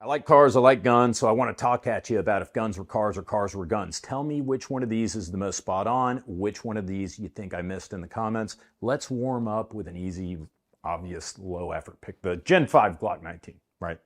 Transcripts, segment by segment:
I like cars, I like guns, so I want to talk at you about if guns were cars or cars were guns. Tell me which one of these is the most spot on, which one of these you think I missed in the comments. Let's warm up with an easy, obvious, low effort pick. The Gen 5 Glock 19, right?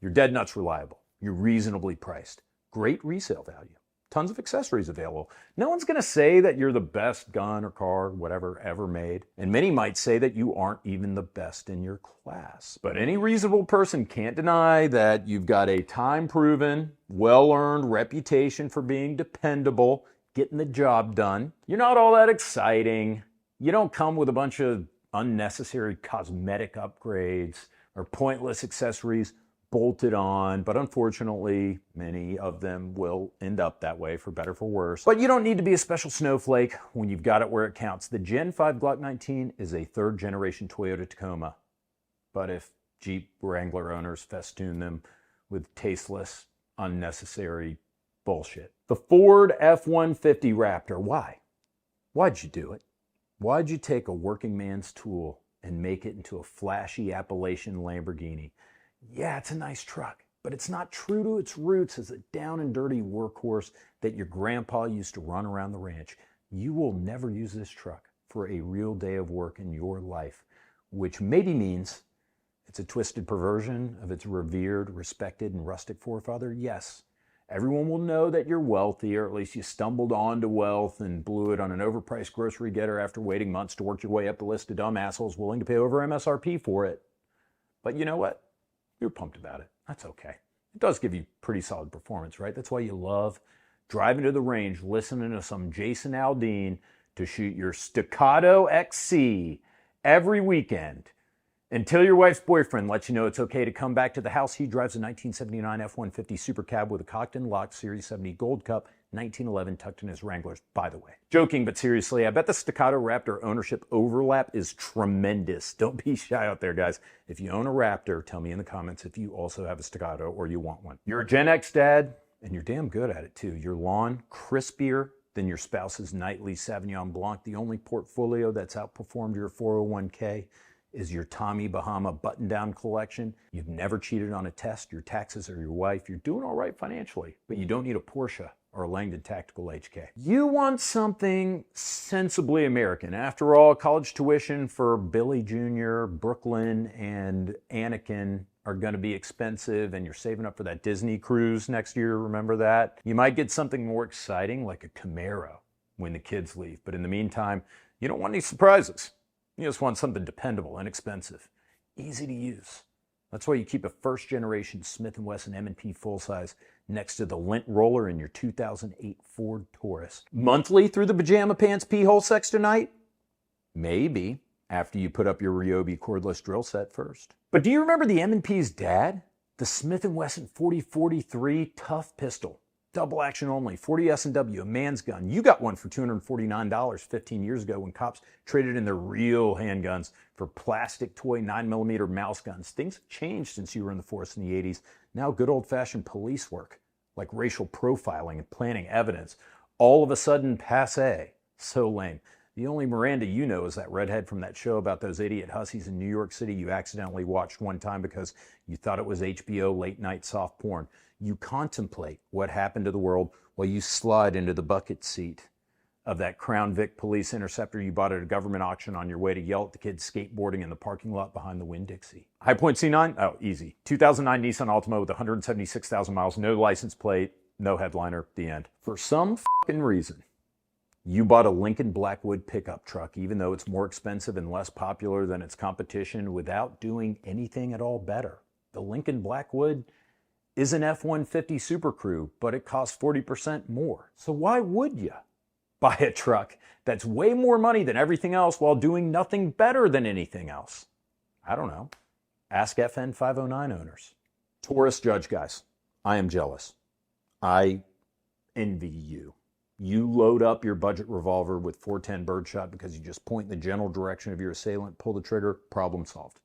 You're dead nuts reliable. You're reasonably priced. Great resale value. Tons of accessories available. No one's going to say that you're the best gun or car, whatever, ever made. And many might say that you aren't even the best in your class. But any reasonable person can't deny that you've got a time-proven, well-earned reputation for being dependable, getting the job done. You're not all that exciting. You don't come with a bunch of unnecessary cosmetic upgrades or pointless accessories bolted on, but unfortunately, many of them will end up that way, for better for worse. But you don't need to be a special snowflake when you've got it where it counts. The Gen 5 Glock 19 is a third-generation Toyota Tacoma. But if Jeep Wrangler owners festoon them with tasteless, unnecessary bullshit. The Ford F-150 Raptor, why? Why'd you do it? Why'd you take a working man's tool and make it into a flashy Appalachian Lamborghini? Yeah, it's a nice truck, but it's not true to its roots as a down and dirty workhorse that your grandpa used to run around the ranch. You will never use this truck for a real day of work in your life, which maybe means it's a twisted perversion of its revered, respected, and rustic forefather. Yes, everyone will know that you're wealthy, or at least you stumbled onto wealth and blew it on an overpriced grocery getter after waiting months to work your way up the list of dumb assholes willing to pay over MSRP for it. But you know what? You're pumped about it. That's okay. It does give you pretty solid performance, right? That's why you love driving to the range, listening to some Jason Aldean to shoot your Staccato XC every weekend until your wife's boyfriend lets you know it's okay to come back to the house. He drives a 1979 F-150 Super Cab with a cocked and locked Series 70 Gold Cup, 1911 tucked in his Wranglers, by the way. Joking, but seriously, I bet the Staccato Raptor ownership overlap is tremendous. Don't be shy out there, guys. If you own a Raptor, tell me in the comments if you also have a Staccato or you want one. You're a Gen X dad, and you're damn good at it too. Your lawn, crispier than your spouse's nightly Sauvignon Blanc. The only portfolio that's outperformed your 401k is your Tommy Bahama button-down collection. You've never cheated on a test, your taxes, or your wife. You're doing all right financially, but you don't need a Porsche or a Langdon Tactical HK. You want something sensibly American. After all, college tuition for Billy Jr., Brooklyn, and Anakin are going to be expensive, and you're saving up for that Disney cruise next year, remember that? You might get something more exciting like a Camaro when the kids leave, but in the meantime, you don't want any surprises. You just want something dependable, inexpensive, easy to use. That's why you keep a first-generation Smith & Wesson M&P full-size next to the lint roller in your 2008 Ford Taurus. Monthly through the pajama pants pee-hole sex tonight? Maybe, after you put up your Ryobi cordless drill set first. But do you remember the M&P's dad? The Smith & Wesson 4043 Tough Pistol. Double action only, 40 S&W, a man's gun. You got one for $249 15 years ago when cops traded in their real handguns for plastic toy 9mm mouse guns. Things have changed since you were in the force in the 80s. Now good old-fashioned police work, like racial profiling and planting evidence, all of a sudden passe. So lame. The only Miranda you know is that redhead from that show about those idiot hussies in New York City you accidentally watched one time because you thought it was HBO late-night soft porn. You contemplate what happened to the world while you slide into the bucket seat of that Crown Vic police interceptor you bought at a government auction on your way to yell at the kids skateboarding in the parking lot behind the Winn-Dixie. High Point C9? Oh, easy. 2009 Nissan Altima with 176,000 miles, no license plate, no headliner, the end. For some fucking reason, you bought a Lincoln Blackwood pickup truck, even though it's more expensive and less popular than its competition, without doing anything at all better. The Lincoln Blackwood is an F-150 Super Crew, but it costs 40% more. So why would you buy a truck that's way more money than everything else while doing nothing better than anything else? I don't know. Ask FN 509 owners. Taurus judge, guys. I am jealous. I envy you. You load up your budget revolver with 410 birdshot because you just point in the general direction of your assailant, pull the trigger, problem solved.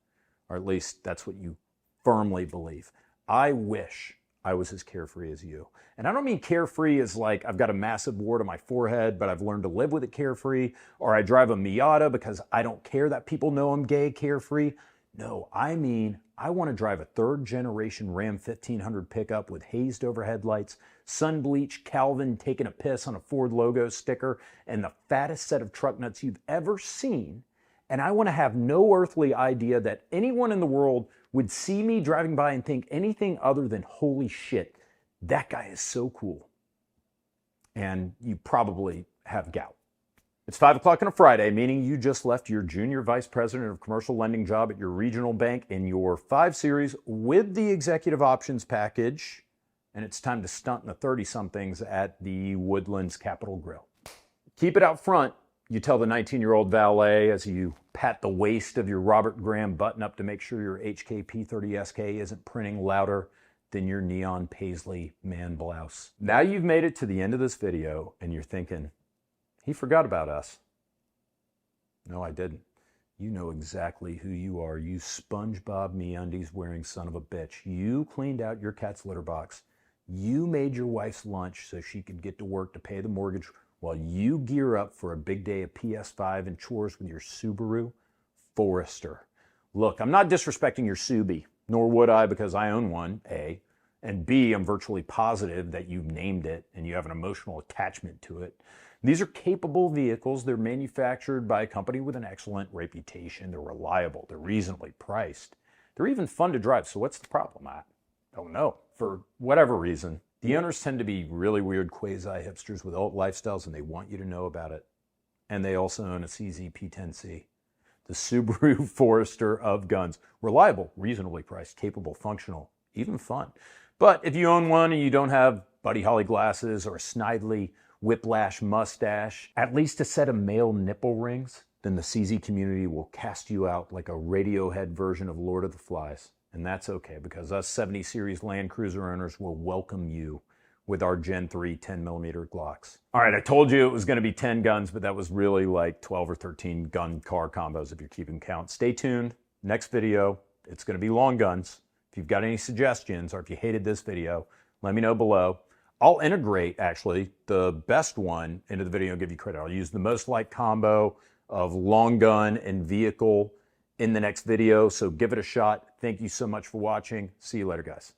Or at least that's what you firmly believe. I wish I was as carefree as you. And I don't mean carefree as like I've got a massive wart on my forehead, but I've learned to live with it carefree, or I drive a Miata because I don't care that people know I'm gay carefree. No, I mean I want to drive a third-generation Ram 1500 pickup with hazed overhead lights, sun-bleached Calvin taking a piss on a Ford logo sticker, and the fattest set of truck nuts you've ever seen. And I want to have no earthly idea that anyone in the world would see me driving by and think anything other than, holy shit, that guy is so cool. And you probably have gout. It's 5 o'clock on a Friday, meaning you just left your junior vice president of commercial lending job at your regional bank in your 5 Series with the executive options package, and it's time to stunt in the 30-somethings at the Woodlands Capitol Grill. Keep it out front, you tell the 19-year-old valet as you pat the waist of your Robert Graham button-up to make sure your HKP30SK isn't printing louder than your neon paisley man blouse. Now you've made it to the end of this video, and you're thinking, he forgot about us. No, I didn't. You know exactly who you are. You SpongeBob MeUndies wearing son of a bitch. You cleaned out your cat's litter box. You made your wife's lunch so she could get to work to pay the mortgage while you gear up for a big day of PS5 and chores with your Subaru Forester. Look, I'm not disrespecting your Subi, nor would I because I own one, A. And B, I'm virtually positive that you've named it and you have an emotional attachment to it. These are capable vehicles. They're manufactured by a company with an excellent reputation. They're reliable. They're reasonably priced. They're even fun to drive. So what's the problem? I don't know. For whatever reason, the owners tend to be really weird quasi-hipsters with alt lifestyles, and they want you to know about it. And they also own a CZ P10C, the Subaru Forester of guns. Reliable, reasonably priced, capable, functional, even fun. But if you own one and you don't have Buddy Holly glasses or a snidely whiplash mustache, at least a set of male nipple rings, then the CZ community will cast you out like a Radiohead version of Lord of the Flies. And that's okay, because us 70 Series Land Cruiser owners will welcome you with our Gen 3 10mm Glocks. All right, I told you it was going to be 10 guns, but that was really like 12 or 13 gun car combos if you're keeping count. Stay tuned. Next video, it's going to be long guns. If you've got any suggestions or if you hated this video, let me know below. I'll integrate, actually, the best one into the video and give you credit. I'll use the most liked combo of long gun and vehicle in the next video, so give it a shot. Thank you so much for watching. See you later, guys.